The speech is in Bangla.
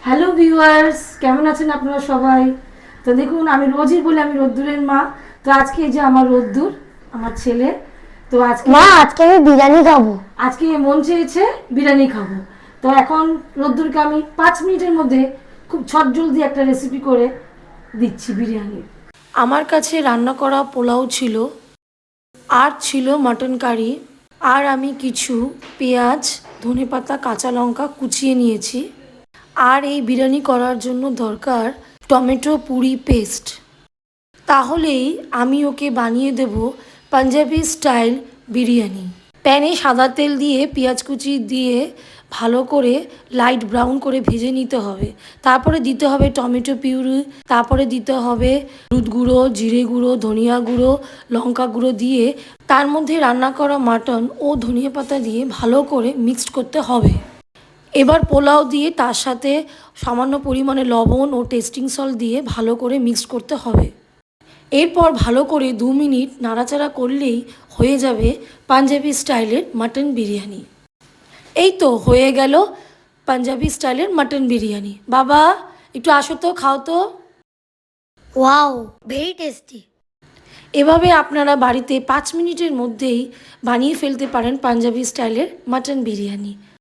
হ্যালো ভিউয়ার্স, কেমন আছেন আপনারা সবাই? তো দেখুন, আমি রোজই বলি আমি রোদ্দুরের মা। তো আজকে এই যে আমার রোদ্দুর, আমার ছেলে। তো আজকে মা, আজকে আমি বিরিয়ানি খাবো। আজকে মন চেয়েছে বিরিয়ানি খাবো। তো এখন রোদ্দুরকে আমি 5 মিনিটের মধ্যে খুব ঝটজলদি একটা রেসিপি করে দিচ্ছি বিরিয়ানি। আমার কাছে রান্না করা পোলাও ছিল, আর ছিল মাটন কারি, আর আমি কিছু পেঁয়াজ, ধনেপাতা, কাঁচা লঙ্কা কুচিয়ে নিয়েছি। আর এই বিরিয়ানি করার জন্য দরকার টমেটো পুরি পেস্ট। তাহলেই আমি ওকে বানিয়ে দেব পাঞ্জাবি স্টাইল বিরিয়ানি। প্যানে সাদা তেল দিয়ে পেঁয়াজ কুচি দিয়ে ভালো করে লাইট ব্রাউন করে ভেজে নিতে হবে। তারপরে দিতে হবে টমেটো পিউরি, তারপরে দিতে হবে হলুদ গুঁড়ো, জিরে গুঁড়ো, ধনিয়া গুঁড়ো, লঙ্কা গুঁড়ো দিয়ে তার মধ্যে রান্না করা মাটন ও ধনিয়া পাতা দিয়ে ভালো করে মিক্সড করতে হবে। এবার পোলাও দিয়ে তার সাথে সামান্য পরিমাণে লবণ ও টেস্টিং সল্ট দিয়ে ভালো করে মিক্সড করতে হবে। এরপর ভালো করে 2 মিনিট নাড়াচাড়া করলেই হয়ে যাবে পাঞ্জাবি স্টাইলের মাটন বিরিয়ানি। এই তো হয়ে গেল পাঞ্জাবি স্টাইলের মাটন বিরিয়ানি। বাবা, একটু আসো তো, খাও তো। Wow, very tasty. এভাবে আপনারা বাড়িতে 5 মিনিটের মধ্যেই বানিয়ে ফেলতে পারেন পাঞ্জাবি স্টাইলের মাটন বিরিয়ানি।